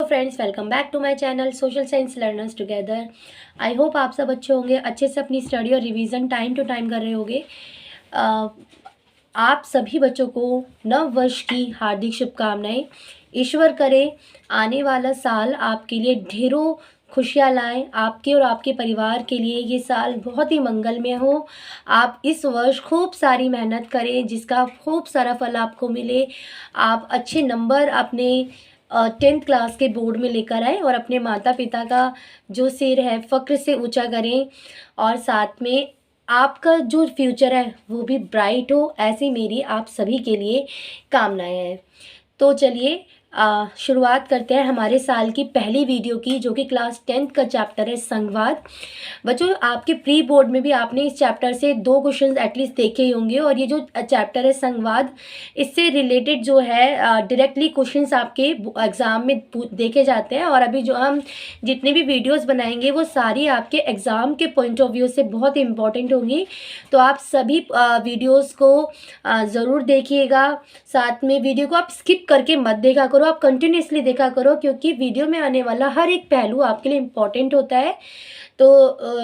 Friends, welcome back to my channel social science learners together. I hope आप सब अच्छे होंगे, अच्छे से अपनी स्टडी और रिवीजन टाइम टू टाइम कर रहे होंगे। आप सभी बच्चों को नव वर्ष की हार्दिक शुभकामनाएं। ईश्वर करे आने वाला साल आपके लिए ढेरों खुशियाँ लाएं, आपके और आपके परिवार के लिए ये साल बहुत ही मंगलमय हो। आप इस वर्ष खूब सारी मेहनत करें जिसका खूब सारा फल आपको मिले। आप अच्छे नंबर अपने 10th क्लास के बोर्ड में लेकर आए और अपने माता पिता का जो सिर है फ़क्र से ऊंचा करें, और साथ में आपका जो फ्यूचर है वो भी ब्राइट हो, ऐसी मेरी आप सभी के लिए कामनाएं हैं। तो चलिए शुरुआत करते हैं हमारे साल की पहली वीडियो की, जो कि क्लास 10th का चैप्टर है संवाद। बच्चों, आपके प्री बोर्ड में भी आपने इस चैप्टर से 2 क्वेश्चंस एटलीस्ट देखे ही होंगे, और ये जो चैप्टर है संवाद, इससे रिलेटेड जो है डायरेक्टली क्वेश्चंस आपके एग्ज़ाम में देखे जाते हैं। और अभी जो हम जितनी भी वीडियोज़ बनाएंगे वो सारी आपके एग्ज़ाम के पॉइंट ऑफ व्यू से बहुत ही इंपॉर्टेंट होंगी। तो आप सभी वीडियोज़ को ज़रूर देखिएगा। साथ में वीडियो को आप स्किप करके मत देखा करो, आप कंटिन्यूसली देखा करो, क्योंकि वीडियो में आने वाला हर एक पहलू आपके लिए इम्पॉर्टेंट होता है। तो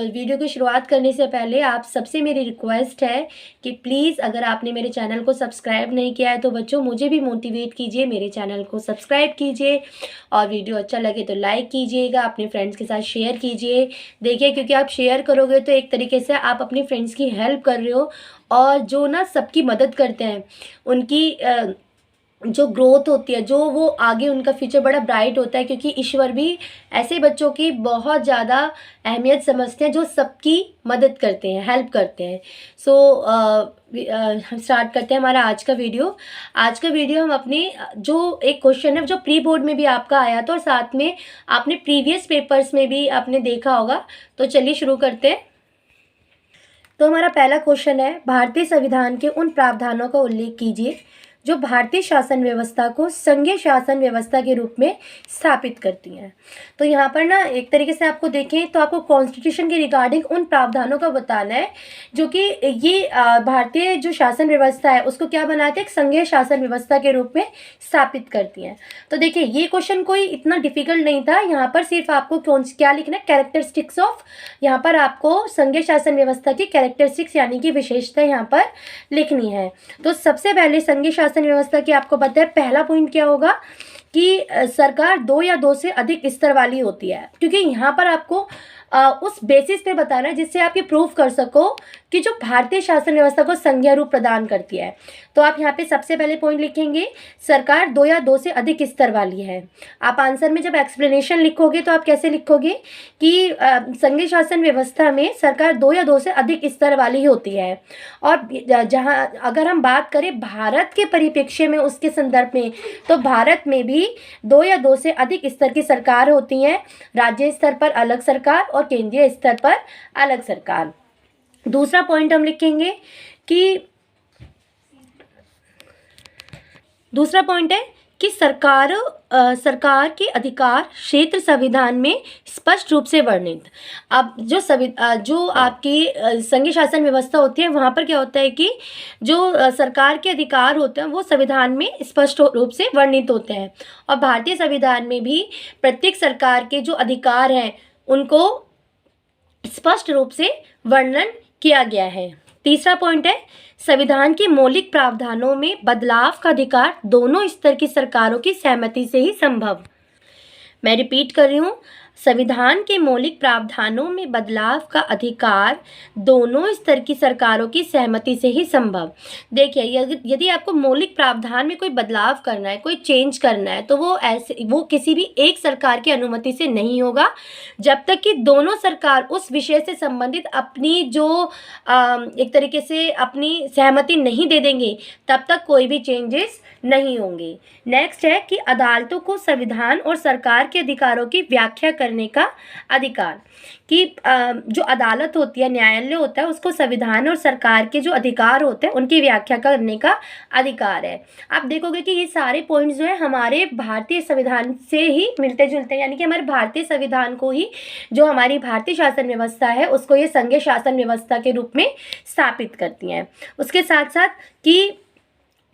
वीडियो की शुरुआत करने से पहले आप सबसे मेरी रिक्वेस्ट है कि प्लीज़ अगर आपने मेरे चैनल को सब्सक्राइब नहीं किया है तो बच्चों मुझे भी मोटिवेट कीजिए, मेरे चैनल को सब्सक्राइब कीजिए, और वीडियो अच्छा लगे तो लाइक कीजिएगा, अपने फ्रेंड्स के साथ शेयर कीजिए। देखिए, क्योंकि आप शेयर करोगे तो एक तरीके से आप अपने फ्रेंड्स की हेल्प कर रहे हो, और जो ना सबकी मदद करते हैं उनकी जो ग्रोथ होती है, जो वो आगे उनका फ्यूचर बड़ा ब्राइट होता है, क्योंकि ईश्वर भी ऐसे बच्चों की बहुत ज़्यादा अहमियत समझते हैं जो सबकी मदद करते हैं, हेल्प करते हैं। सो हम स्टार्ट करते हैं हमारा आज का वीडियो। आज का वीडियो हम अपने जो एक क्वेश्चन है जो प्री बोर्ड में भी आपका आया था, और साथ में आपने प्रीवियस पेपर्स में भी आपने देखा होगा। तो चलिए शुरू करते हैं। तो हमारा पहला क्वेश्चन है, भारतीय संविधान के उन प्रावधानों का उल्लेख कीजिए जो भारतीय शासन व्यवस्था को संघीय शासन व्यवस्था के रूप में स्थापित करती हैं। तो यहाँ पर ना एक तरीके से आपको देखें तो आपको कॉन्स्टिट्यूशन के रिगार्डिंग उन प्रावधानों का बताना है जो कि ये भारतीय जो शासन व्यवस्था है उसको क्या बनाते हैं, एक संघीय शासन व्यवस्था के रूप में स्थापित करती हैं। तो देखिए, ये क्वेश्चन कोई इतना डिफिकल्ट नहीं था। यहाँ पर सिर्फ आपको क्या लिखना है, कैरेक्टरिस्टिक्स ऑफ, यहाँ पर आपको संघीय शासन व्यवस्था की कैरेक्टरिस्टिक्स यानी कि विशेषता यहाँ पर लिखनी है। तो सबसे पहले संघीय शासन व्यवस्था की आपको पता है पहला पॉइंट क्या होगा कि सरकार 2 या 2 से अधिक स्तर वाली होती है, क्योंकि यहाँ पर आपको उस बेसिस पे बताना है जिससे आप ये प्रूव कर सको कि जो भारतीय शासन व्यवस्था को संघीय रूप प्रदान करती है। तो आप यहाँ पे सबसे पहले पॉइंट लिखेंगे सरकार 2 या 2 से अधिक स्तर वाली है। आप आंसर में जब एक्सप्लेनेशन लिखोगे तो आप कैसे लिखोगे कि संघीय शासन व्यवस्था में सरकार 2 या 2 से अधिक स्तर वाली होती है। और जहाँ अगर हम बात करें भारत के परिप्रेक्ष्य में, उसके संदर्भ में, तो भारत में भी 2 या 2 से अधिक स्तर की सरकार होती हैं। राज्य स्तर पर अलग सरकार और केंद्रीय स्तर पर अलग सरकार। दूसरा पॉइंट हम लिखेंगे कि दूसरा पॉइंट है कि सरकार के अधिकार क्षेत्र संविधान में स्पष्ट रूप से वर्णित। अब जो आपकी संघीय शासन व्यवस्था होती है वहाँ पर क्या होता है कि जो सरकार के अधिकार होते हैं वो संविधान में स्पष्ट रूप से वर्णित होते हैं, और भारतीय संविधान में भी प्रत्येक सरकार के जो अधिकार हैं उनको स्पष्ट रूप से वर्णन किया गया है। तीसरा पॉइंट है, संविधान के मौलिक प्रावधानों में बदलाव का अधिकार दोनों स्तर की सरकारों की सहमति से ही संभव। मैं रिपीट कर रही हूँ, संविधान के मौलिक प्रावधानों में बदलाव का अधिकार दोनों स्तर की सरकारों की सहमति से ही संभव। देखिए, यदि आपको मौलिक प्रावधान में कोई बदलाव करना है, कोई चेंज करना है, तो वो किसी भी एक सरकार की अनुमति से नहीं होगा जब तक कि दोनों सरकार उस विषय से संबंधित अपनी जो एक तरीके से अपनी सहमति नहीं दे देंगे, तब तक कोई भी चेंजेस नहीं होंगे। नेक्स्ट है कि अदालतों को संविधान और सरकार के अधिकारों की व्याख्या करने का अधिकार, कि जो अदालत होती है, न्यायालय होता है, उसको संविधान और सरकार के जो अधिकार होते हैं उनकी व्याख्या करने का अधिकार है। आप देखोगे कि ये सारे पॉइंट्स जो है हमारे भारतीय संविधान से ही मिलते जुलते हैं, यानी कि हमारे भारतीय संविधान को ही, जो हमारी भारतीय शासन व्यवस्था है उसको ये संघीय शासन व्यवस्था के रूप में स्थापित करती हैं। उसके साथ साथ कि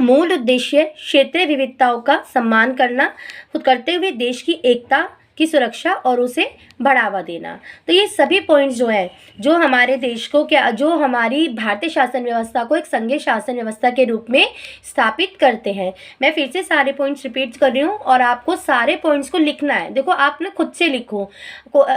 मूल उद्देश्य क्षेत्रीय विविधताओं का सम्मान करना करते हुए देश की एकता की सुरक्षा और उसे बढ़ावा देना। तो ये सभी पॉइंट्स जो है, जो हमारे देश को जो हमारी भारतीय शासन व्यवस्था को एक संघीय शासन व्यवस्था के रूप में स्थापित करते हैं। मैं फिर से सारे पॉइंट्स रिपीट कर रही हूँ और आपको सारे पॉइंट्स को लिखना है। देखो आप ना खुद से लिखो,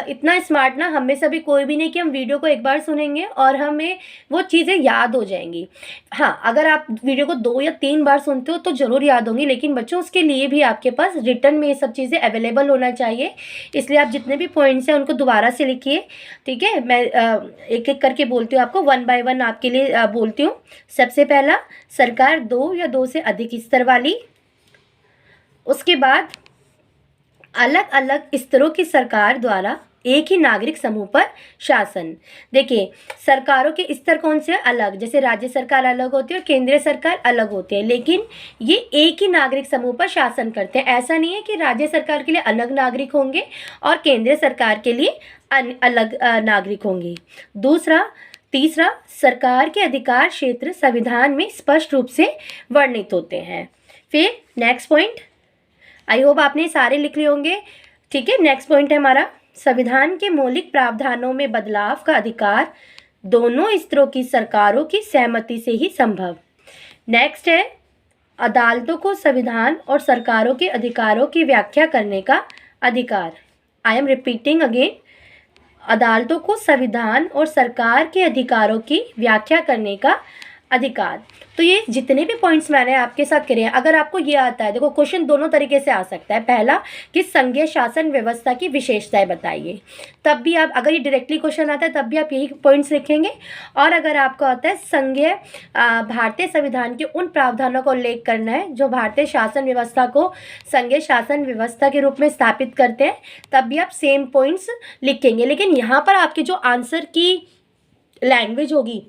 इतना स्मार्ट ना हम में सभी कोई भी नहीं कि हम वीडियो को एक बार सुनेंगे और हमें वो चीज़ें याद हो जाएंगी। हाँ, अगर आप वीडियो को 2 या 3 बार सुनते हो तो ज़रूर याद होंगी, लेकिन बच्चों उसके लिए भी आपके पास रिटर्न में ये सब चीज़ें अवेलेबल होना चाहिए। इसलिए आप जितने भी पॉइंट्स हैं उनको दोबारा से लिखिए, ठीक है। मैं एक एक करके बोलती हूँ आपको, 1 बाय 1 आपके लिए बोलती हूँ। सबसे पहला, सरकार 2 या 2 से अधिक स्तर वाली। उसके बाद अलग अलग स्तरों की सरकार द्वारा एक ही नागरिक समूह पर शासन। देखिए सरकारों के स्तर कौन से अलग, जैसे राज्य सरकार अलग होती है और केंद्रीय सरकार अलग होती है, लेकिन ये एक ही नागरिक समूह पर शासन करते हैं। ऐसा नहीं है कि राज्य सरकार के लिए अलग नागरिक होंगे और केंद्रीय सरकार के लिए अलग नागरिक होंगे। तीसरा, सरकार के अधिकार क्षेत्र संविधान में स्पष्ट रूप से वर्णित होते हैं। फिर नेक्स्ट पॉइंट, आई होप आपने सारे लिख लिए होंगे, ठीक है। नेक्स्ट पॉइंट है हमारा, संविधान के मौलिक प्रावधानों में बदलाव का अधिकार दोनों स्तरों की सरकारों की सहमति से ही संभव। नेक्स्ट है, अदालतों को संविधान और सरकारों के अधिकारों की व्याख्या करने का अधिकार। आई एम रिपीटिंग अगेन, अदालतों को संविधान और सरकार के अधिकारों की व्याख्या करने का अधिकार। तो ये जितने भी पॉइंट्स मैंने आपके साथ करे हैं, अगर आपको ये आता है, देखो क्वेश्चन दोनों तरीके से आ सकता है। पहला कि संघीय शासन व्यवस्था की विशेषताएं बताइए, तब भी आप, अगर ये डायरेक्टली क्वेश्चन आता है तब भी आप यही पॉइंट्स लिखेंगे। और अगर आपको आता है संघीय भारतीय संविधान के उन प्रावधानों का उल्लेख करना है जो भारतीय शासन व्यवस्था को संघीय शासन व्यवस्था के रूप में स्थापित करते हैं, तब भी आप सेम पॉइंट्स लिखेंगे। लेकिन यहाँ पर आपकी जो आंसर की लैंग्वेज होगी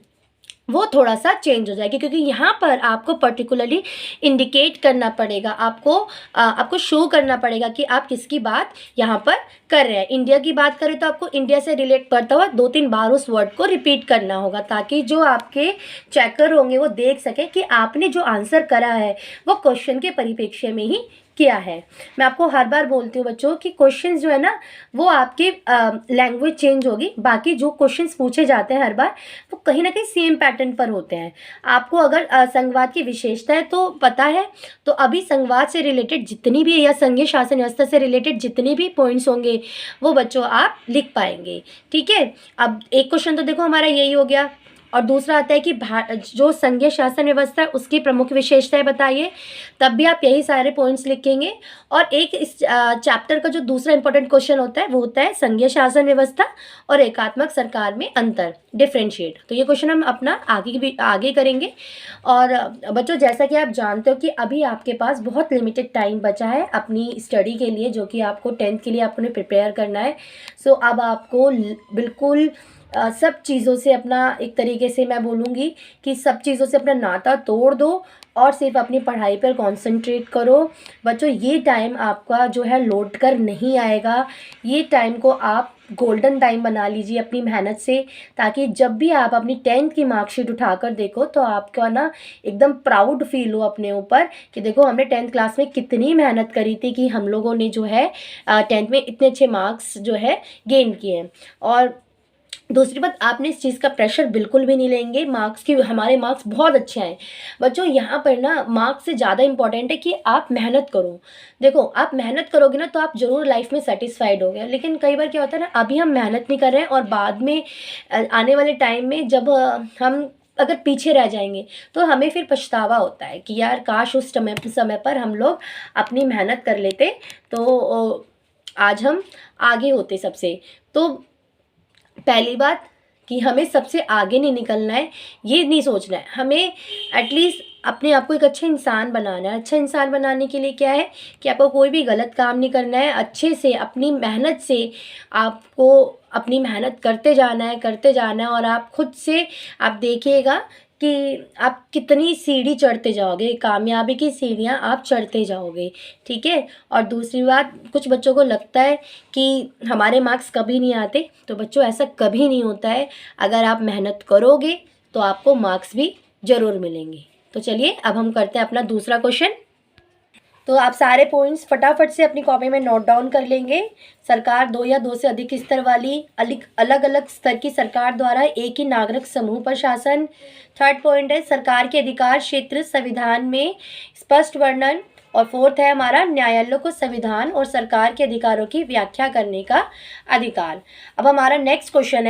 वो थोड़ा सा चेंज हो जाएगी, क्योंकि यहाँ पर आपको पर्टिकुलरली इंडिकेट करना पड़ेगा, आपको शो करना पड़ेगा कि आप किसकी बात यहाँ पर कर रहे हैं। इंडिया की बात करें तो आपको इंडिया से रिलेट करता हुआ 2-3 बार उस वर्ड को रिपीट करना होगा, ताकि जो आपके चेकर होंगे वो देख सके कि आपने जो आंसर करा है वो क्वेश्चन के परिप्रेक्ष्य में ही किया है। मैं आपको हर बार बोलती हूँ बच्चों कि क्वेश्चंस जो है ना वो आपकी लैंग्वेज चेंज होगी, बाकी जो क्वेश्चंस पूछे जाते हैं हर बार वो कहीं ना कहीं सेम पैटर्न पर होते हैं। आपको अगर संघवाद की विशेषता है तो पता है, तो अभी संघवाद से रिलेटेड जितनी भी या संघीय शासन व्यवस्था से रिलेटेड जितने भी पॉइंट्स होंगे वो बच्चों आप लिख पाएंगे, ठीक है। अब एक क्वेश्चन तो देखो हमारा यही हो गया, और दूसरा आता है कि जो संघीय शासन व्यवस्था है उसकी प्रमुख विशेषताएं बताइए, तब भी आप यही सारे पॉइंट्स लिखेंगे। और एक इस चैप्टर का जो दूसरा इंपॉर्टेंट क्वेश्चन होता है वो होता है संघीय शासन व्यवस्था और एकात्मक सरकार में अंतर, डिफरेंशिएट। तो ये क्वेश्चन हम अपना आगे करेंगे। और बच्चों जैसा कि आप जानते हो कि अभी आपके पास बहुत लिमिटेड टाइम बचा है अपनी स्टडी के लिए, जो कि आपको 10th के लिए आपने प्रिपेयर करना है। सो अब आपको बिल्कुल सब चीज़ों से अपना, एक तरीके से मैं बोलूँगी कि सब चीज़ों से अपना नाता तोड़ दो और सिर्फ अपनी पढ़ाई पर कंसंट्रेट करो। बच्चों ये टाइम आपका जो है लौट कर नहीं आएगा, ये टाइम को आप गोल्डन टाइम बना लीजिए अपनी मेहनत से, ताकि जब भी आप अपनी 10th की मार्कशीट उठाकर देखो तो आपका ना एकदम प्राउड फील हो अपने ऊपर कि देखो हमने 10th क्लास में कितनी मेहनत करी थी कि हम लोगों ने जो है 10th में इतने अच्छे मार्क्स जो है गेन किए हैं। और दूसरी बात, आपने इस चीज़ का प्रेशर बिल्कुल भी नहीं लेंगे मार्क्स की, हमारे मार्क्स बहुत अच्छे आए। बच्चों यहाँ पर ना मार्क्स से ज़्यादा इंपॉर्टेंट है कि आप मेहनत करो। देखो आप मेहनत करोगे ना तो आप ज़रूर लाइफ में सेटिस्फाइड होगे, लेकिन कई बार क्या होता है ना, अभी हम मेहनत नहीं कर रहे हैं और बाद में आने वाले टाइम में जब हम अगर पीछे रह जाएंगे तो हमें फिर पछतावा होता है कि यार काश उस समय पर हम लोग अपनी मेहनत कर लेते तो आज हम आगे होते सबसे। तो पहली बात कि हमें सबसे आगे नहीं निकलना है, ये नहीं सोचना है, हमें एटलीस्ट अपने आप को एक अच्छा इंसान बनाना है। अच्छा इंसान बनाने के लिए क्या है कि आपको कोई भी गलत काम नहीं करना है, अच्छे से अपनी मेहनत से आपको अपनी मेहनत करते जाना है और आप खुद से आप देखिएगा कि आप कितनी सीढ़ी चढ़ते जाओगे, कामयाबी की सीढ़ियाँ आप चढ़ते जाओगे, ठीक है। और दूसरी बात, कुछ बच्चों को लगता है कि हमारे मार्क्स कभी नहीं आते, तो बच्चों ऐसा कभी नहीं होता है। अगर आप मेहनत करोगे तो आपको मार्क्स भी ज़रूर मिलेंगे, तो चलिए अब हम करते हैं अपना दूसरा क्वेश्चन। तो आप सारे पॉइंट्स फटाफट से अपनी कॉपी में नोट डाउन कर लेंगे। सरकार दो या दो से अधिक स्तर वाली अलग अलग स्तर की सरकार द्वारा एक ही नागरिक समूह पर शासन। थर्ड पॉइंट है सरकार के अधिकार क्षेत्र संविधान में स्पष्ट वर्णन। और फोर्थ है हमारा न्यायालयों को संविधान और सरकार के अधिकारों की व्याख्या करने का अधिकार। अब हमारा नेक्स्ट क्वेश्चन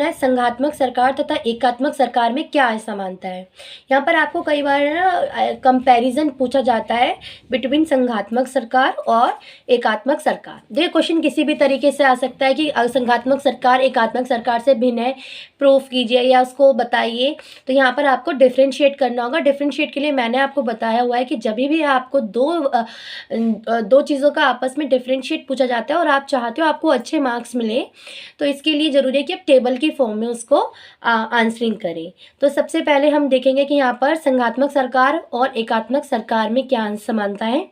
है संघात्मक सरकार तथा एकात्मक सरकार में क्या समानता है। यहाँ पर आपको कई बार कंपैरिजन पूछा जाता है बिटवीन संघात्मक सरकार और एकात्मक सरकार। ये क्वेश्चन किसी भी तरीके से आ सकता है कि संघात्मक सरकार एकात्मक सरकार से भिन्न है, प्रूफ कीजिए या उसको बताइए। तो यहाँ पर आपको डिफ्रेंशिएट करना होगा। डिफ्रेंशिएट के लिए मैंने आपको बताया हुआ है कि जब भी आपको दो चीज़ों का आपस में डिफ्रेंशिएट पूछा जाता है और आप चाहते हो आपको अच्छे मार्क्स मिले, तो इसके लिए ज़रूरी है कि आप टेबल की फॉर्म में उसको आंसरिंग करें। तो सबसे पहले हम देखेंगे कि यहाँ पर संघात्मक सरकार और एकात्मक सरकार में क्या समानता है।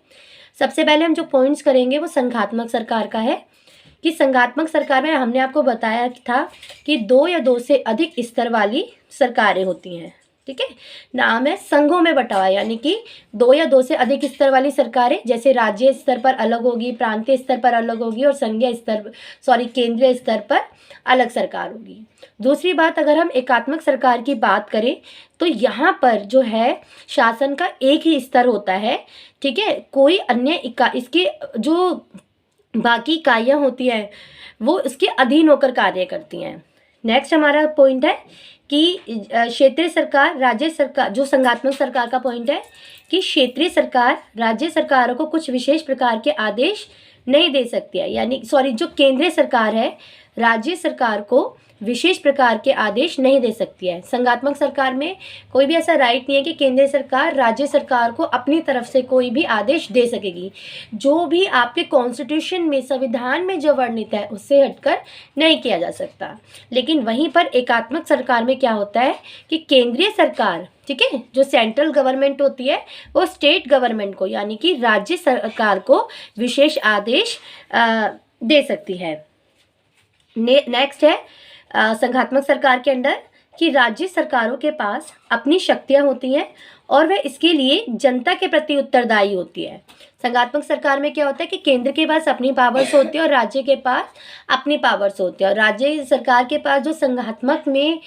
सबसे पहले हम जो पॉइंट्स करेंगे वो संघात्मक सरकार का है कि संघात्मक सरकार में हमने आपको बताया था कि दो या दो से अधिक स्तर वाली सरकारें होती हैं। ठीक है, नाम है संघों में बंटा हुआ, यानी कि दो या दो से अधिक स्तर वाली सरकारें, जैसे राज्य स्तर पर अलग होगी, प्रांतीय स्तर पर अलग होगी और केंद्रीय स्तर पर अलग सरकार होगी। दूसरी बात, अगर हम एकात्मक सरकार की बात करें तो यहाँ पर जो है शासन का एक ही स्तर होता है। ठीक है, कोई अन्य इसके जो बाकी इकाइयाँ होती हैं वो इसके अधीन होकर कार्य करती हैं। नेक्स्ट हमारा पॉइंट है कि क्षेत्रीय सरकार राज्य सरकार, जो संघात्मक सरकार का पॉइंट है कि क्षेत्रीय सरकार राज्य सरकारों को कुछ विशेष प्रकार के आदेश नहीं दे सकती है, यानी जो केंद्रीय सरकार है राज्य सरकार को विशेष प्रकार के आदेश नहीं दे सकती है। संघात्मक सरकार में कोई भी ऐसा राइट नहीं है कि केंद्रीय सरकार राज्य सरकार को अपनी तरफ से कोई भी आदेश दे सकेगी। जो भी आपके कॉन्स्टिट्यूशन में संविधान में जो वर्णित है उससे हटकर नहीं किया जा सकता। लेकिन वहीं पर एकात्मक सरकार में क्या होता है कि केंद्रीय सरकार, ठीक है, जो सेंट्रल गवर्नमेंट होती है वो स्टेट गवर्नमेंट को यानी कि राज्य सरकार को विशेष आदेश दे सकती है। नेक्स्ट है संघात्मक सरकार के अंडर कि राज्य सरकारों के पास अपनी शक्तियां होती हैं और वह इसके लिए जनता के प्रति उत्तरदायी होती है। संघात्मक सरकार में क्या होता है कि केंद्र के पास अपनी पावर्स होती है और राज्य के पास अपनी पावर्स होती है, और राज्य सरकार के पास जो संघात्मक में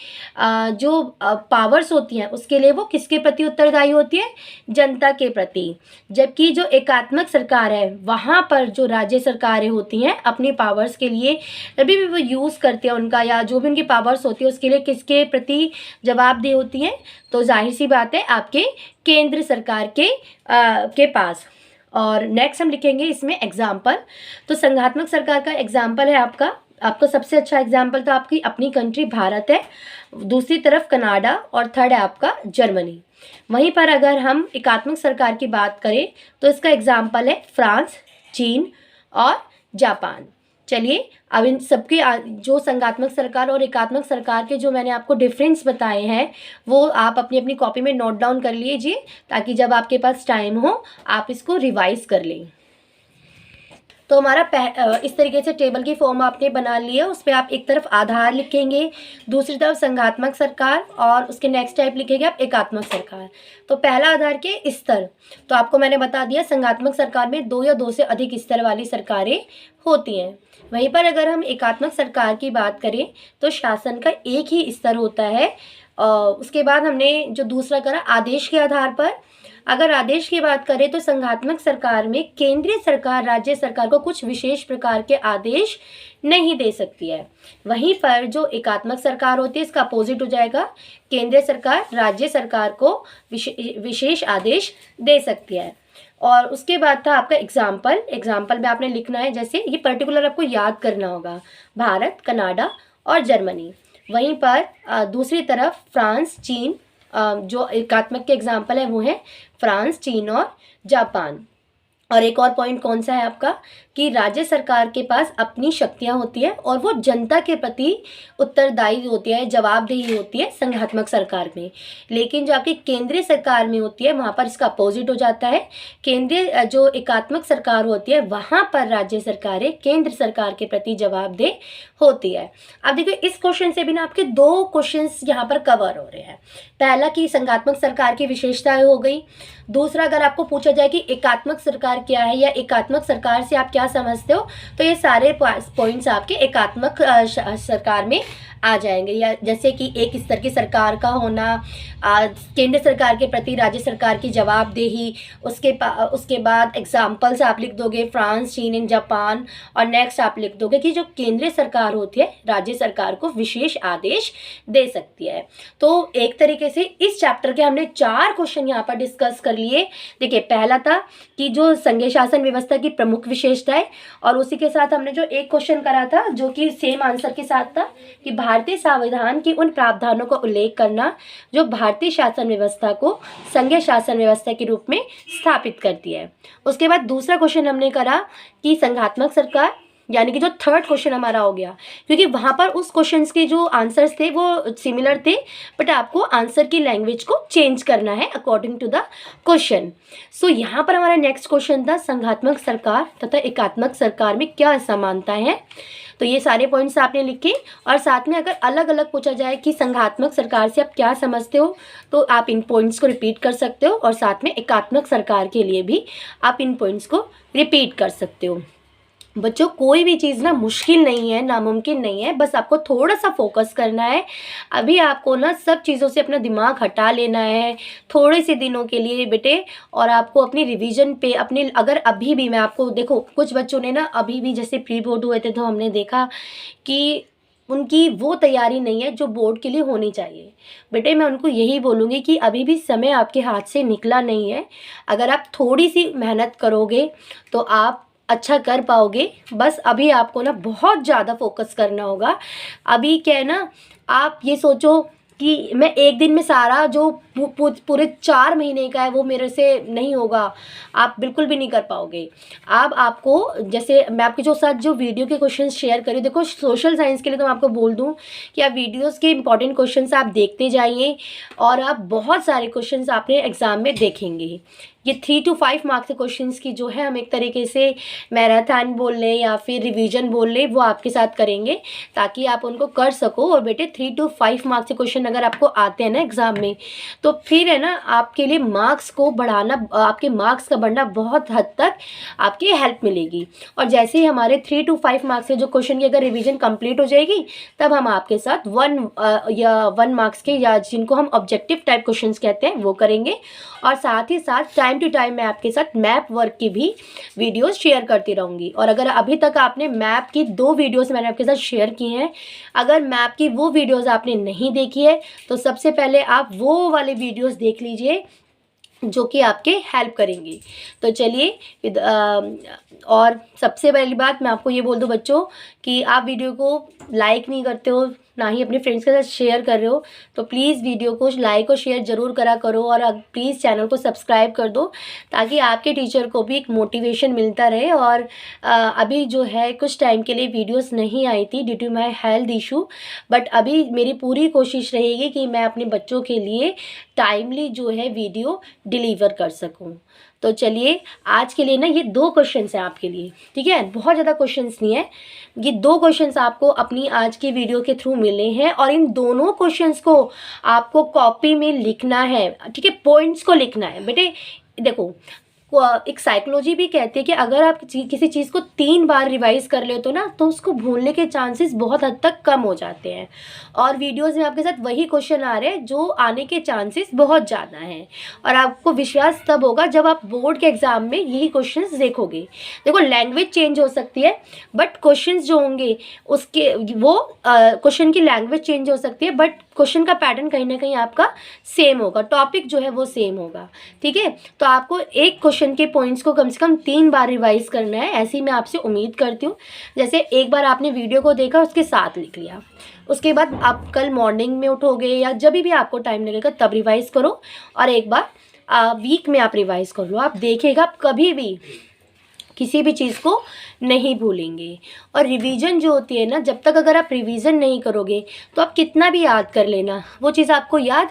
जो पावर्स होती हैं उसके लिए वो किसके प्रति उत्तरदायी होती है, जनता के प्रति। जबकि जो एकात्मक सरकार है वहाँ पर जो राज्य सरकारें होती हैं अपनी पावर्स के लिए अभी भी वो यूज़ करते हैं उनका, या जो भी उनकी पावर्स होती है उसके लिए किसके प्रति जवाबदेह होती हैं, तो जाहिर सी बात है आपके केंद्र सरकार के पास। और नेक्स्ट हम लिखेंगे इसमें एग्जाम्पल। तो संघात्मक सरकार का एग्जाम्पल है आपका सबसे अच्छा एग्जाम्पल तो आपकी अपनी कंट्री भारत है, दूसरी तरफ कनाडा और थर्ड है आपका जर्मनी। वहीं पर अगर हम एकात्मक सरकार की बात करें तो इसका एग्जाम्पल है फ्रांस, चीन और जापान। चलिए अब इन सबके जो संघात्मक सरकार और एकात्मक सरकार के जो मैंने आपको डिफरेंस बताए हैं वो आप अपनी अपनी कॉपी में नोट डाउन कर लीजिए, ताकि जब आपके पास टाइम हो आप इसको रिवाइज कर लें। तो हमारा इस तरीके से टेबल की फॉर्म आपने बना ली है, उस पर आप एक तरफ आधार लिखेंगे, दूसरी तरफ संघात्मक सरकार और उसके नेक्स्ट टाइप लिखेंगे आप एकात्मक सरकार। तो पहला आधार के स्तर, तो आपको मैंने बता दिया संघात्मक सरकार में दो या दो से अधिक स्तर वाली सरकारें होती हैं। वहीं पर अगर हम एकात्मक सरकार की बात करें तो शासन का एक ही स्तर होता है। उसके बाद हमने जो दूसरा करा आदेश के आधार पर, अगर आदेश की बात करें तो संघात्मक सरकार में केंद्रीय सरकार राज्य सरकार को कुछ विशेष प्रकार के आदेश नहीं दे सकती है। वहीं पर जो एकात्मक सरकार होती है इसका अपोजिट हो जाएगा, केंद्रीय सरकार राज्य सरकार को विशेष आदेश दे सकती है। और उसके बाद था आपका एग्जाम्पल में आपने लिखना है, जैसे ये पर्टिकुलर आपको याद करना होगा, भारत, कनाडा और जर्मनी। वहीं पर दूसरी तरफ फ्रांस, चीन, जो एकात्मक के एग्जाम्पल है वो है फ्रांस, चीन और जापान। और एक और पॉइंट कौन सा है आपका कि राज्य सरकार के पास अपनी शक्तियां होती है और वो जनता के प्रति उत्तरदायी होती है, जवाबदेही होती है संघात्मक सरकार में। लेकिन जो आपकी केंद्रीय सरकार में होती है वहाँ पर इसका अपोजिट हो जाता है। केंद्रीय जो एकात्मक सरकार होती है वहाँ पर राज्य सरकारें केंद्र सरकार के प्रति जवाबदेह होती है। अब देखिए इस क्वेश्चन से भी ना आपके दो क्वेश्चंस यहाँ पर कवर हो रहे हैं। पहला कि संघात्मक सरकार की विशेषताएं हो गई। दूसरा अगर आपको पूछा जाए कि एकात्मक सरकार क्या है या एकात्मक सरकार से आप क्या समझते हो, तो ये सारे पॉइंट्स आपके एकात्मक सरकार में आ जाएंगे। या जैसे कि एक स्तर की सरकार का होना, केंद्र सरकार के प्रति राज्य सरकार की जवाबदेही, उसके बाद एग्जाम्पल्स आप लिख दोगे फ्रांस, चीन एंड जापान, और नेक्स्ट आप लिख दोगे कि जो केंद्रीय सरकार होती है राज्य सरकार को विशेष आदेश दे सकती है। तो एक तरीके से इस चैप्टर के हमने 4 क्वेश्चन यहाँ पर डिस्कस कर लिए। देखिए पहला था कि जो संघीय शासन व्यवस्था की प्रमुख विशेषताएं, और उसी के साथ हमने जो एक क्वेश्चन करा था जो कि सेम आंसर के साथ था कि भारतीय संविधान की उन प्रावधानों का उल्लेख करना जो भारतीय शासन व्यवस्था को संघीय शासन व्यवस्था के रूप में स्थापित करती है। उसके बाद दूसरा क्वेश्चन हमने करा कि संघात्मक सरकार, यानी कि जो थर्ड क्वेश्चन हमारा हो गया, क्योंकि वहाँ पर उस क्वेश्चंस के जो आंसर्स थे वो सिमिलर थे, बट आपको आंसर की लैंग्वेज को चेंज करना है अकॉर्डिंग टू द क्वेश्चन। सो यहाँ पर हमारा नेक्स्ट क्वेश्चन था संघात्मक सरकार तथा एकात्मक सरकार में क्या समानताएं हैं। तो ये सारे पॉइंट्स आपने लिखे, और साथ में अगर अलग अलग पूछा जाए कि संघात्मक सरकार से आप क्या समझते हो तो आप इन पॉइंट्स को रिपीट कर सकते हो, और साथ में एकात्मक सरकार के लिए भी आप इन पॉइंट्स को रिपीट कर सकते हो। बच्चों कोई भी चीज़ ना मुश्किल नहीं है, नामुमकिन नहीं है, बस आपको थोड़ा सा फोकस करना है। अभी आपको ना सब चीज़ों से अपना दिमाग हटा लेना है थोड़े से दिनों के लिए बेटे, और आपको अपनी रिवीजन पे अपने, अगर अभी भी मैं आपको देखो कुछ बच्चों ने ना अभी भी जैसे प्री बोर्ड हुए थे तो हमने देखा कि उनकी वो तैयारी नहीं है जो बोर्ड के लिए होनी चाहिए। बेटे मैं उनको यही बोलूँगी कि अभी भी समय आपके हाथ से निकला नहीं है। अगर आप थोड़ी सी मेहनत करोगे तो आप अच्छा कर पाओगे। बस अभी आपको ना बहुत ज़्यादा फोकस करना होगा। अभी क्या है ना, आप ये सोचो कि मैं एक दिन में सारा जो पूरे 4 महीने का है वो मेरे से नहीं होगा, आप बिल्कुल भी नहीं कर पाओगे। अब आपको जैसे मैं आपके जो साथ जो वीडियो के क्वेश्चंस शेयर करी, देखो सोशल साइंस के लिए तो मैं आपको बोल दूं कि आप वीडियोस के इंपॉर्टेंट क्वेश्चंस आप देखते जाइए, और आप बहुत सारे क्वेश्चंस आपने एग्ज़ाम में देखेंगे। ये 3 to 5 मार्क्स के क्वेश्चंस की जो है हम एक तरीके से मैराथन बोल लें या फिर रिवीजन बोल लें, वो आपके साथ करेंगे ताकि आप उनको कर सको। और बेटे 3 to 5 मार्क्स के क्वेश्चन अगर आपको आते हैं ना एग्ज़ाम में, तो फिर है ना आपके लिए मार्क्स को बढ़ाना, आपके मार्क्स का बढ़ना बहुत हद तक आपकी हेल्प मिलेगी। और जैसे ही हमारे 3 to 5 मार्क्स के जो क्वेश्चन की अगर रिवीजन कंप्लीट हो जाएगी, तब हम आपके साथ 1 मार्क्स के या जिनको हम ऑब्जेक्टिव टाइप क्वेश्चंस कहते हैं वो करेंगे। और साथ ही साथ टाइम टू टाइम मैं आपके साथ मैप वर्क की भी वीडियोस शेयर करती रहूँगी। और अगर अभी तक आपने मैप की 2 वीडियोस मैंने आपके साथ शेयर की हैं, अगर मैप की वो वीडियोस आपने नहीं देखी है तो सबसे पहले आप वो वाले वीडियोस देख लीजिए जो कि आपके हेल्प करेंगी। तो चलिए और सबसे पहली बात मैं आपको ये बोल दूं बच्चों कि आप वीडियो को लाइक नहीं करते हो, ना ही अपने फ्रेंड्स के साथ शेयर कर रहे हो, तो प्लीज़ वीडियो को लाइक और शेयर ज़रूर करा करो, और प्लीज़ चैनल को सब्सक्राइब कर दो ताकि आपके टीचर को भी एक मोटिवेशन मिलता रहे। और अभी जो है कुछ टाइम के लिए वीडियोस नहीं आई थी due to my health issue, but अभी मेरी पूरी कोशिश रहेगी कि मैं अपने बच्चों के लिए टाइमली जो है वीडियो डिलीवर कर सकूँ। तो चलिए आज के लिए ना ये 2 क्वेश्चंस हैं आपके लिए, ठीक है, बहुत ज़्यादा क्वेश्चंस नहीं है। ये 2 क्वेश्चंस आपको अपनी आज की वीडियो के थ्रू मिले हैं, और इन दोनों क्वेश्चंस को आपको कॉपी में लिखना है, ठीक है, पॉइंट्स को लिखना है। बेटे देखो एक साइकोलॉजी भी कहती है कि अगर आप किसी चीज़ को 3 बार रिवाइज कर ले तो ना, तो उसको भूलने के चांसेस बहुत हद तक कम हो जाते हैं। और वीडियोस में आपके साथ वही क्वेश्चन आ रहे हैं जो आने के चांसेस बहुत ज़्यादा हैं, और आपको विश्वास तब होगा जब आप बोर्ड के एग्ज़ाम में यही क्वेश्चंस देखोगे। देखो लैंग्वेज चेंज हो सकती है बट क्वेश्चंस जो होंगे उसके वो क्वेश्चन की लैंग्वेज चेंज हो सकती है, बट क्वेश्चन का पैटर्न कहीं ना कहीं आपका सेम होगा, टॉपिक जो है वो सेम होगा, ठीक है। तो आपको एक क्वेश्चन के पॉइंट्स को कम से कम 3 बार रिवाइज करना है, ऐसी मैं आपसे उम्मीद करती हूँ। जैसे एक बार आपने वीडियो को देखा उसके साथ लिख लिया, उसके बाद आप कल मॉर्निंग में उठोगे या जब भी आपको टाइम लगेगा तब रिवाइज़ करो, और एक बार वीक में आप रिवाइज़ कर लो। आप देखिएगा कभी भी किसी भी चीज़ को नहीं भूलेंगे। और रिवीजन जो होती है ना, जब तक अगर आप रिवीजन नहीं करोगे तो आप कितना भी याद कर लेना, वो चीज़ आपको याद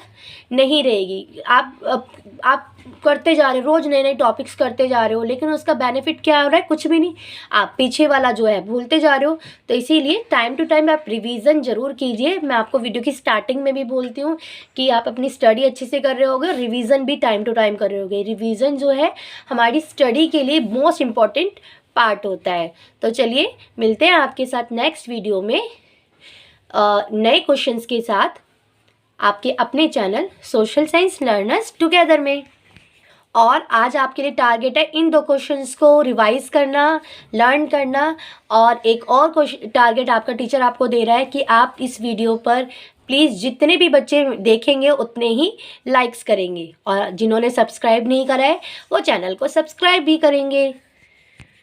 नहीं रहेगी। आप करते जा रहे हो, रोज़ नए नए टॉपिक्स करते जा रहे हो, लेकिन उसका बेनिफिट क्या हो रहा है? कुछ भी नहीं, आप पीछे वाला जो है भूलते जा रहे हो। तो इसीलिए टाइम टू टाइम आप रिवीजन ज़रूर कीजिए। मैं आपको वीडियो की स्टार्टिंग में भी बोलती हूँ कि आप अपनी स्टडी अच्छे से कर रहे होगे, रिवीजन भी टाइम टू टाइम कर रहे होगे। रिवीजन जो है हमारी स्टडी के लिए मोस्ट इम्पॉर्टेंट पार्ट होता है। तो चलिए मिलते हैं आपके साथ नेक्स्ट वीडियो में नए क्वेश्चंस के साथ, आपके अपने channel social science learners together में। और आज आपके लिए टारगेट है इन 2 क्वेश्चंस को रिवाइज करना, लर्न करना। और एक और टारगेट आपका टीचर आपको दे रहा है कि आप इस वीडियो पर प्लीज़ जितने भी बच्चे देखेंगे उतने ही लाइक्स करेंगे, और जिन्होंने सब्सक्राइब नहीं करा है वो चैनल को सब्सक्राइब भी करेंगे।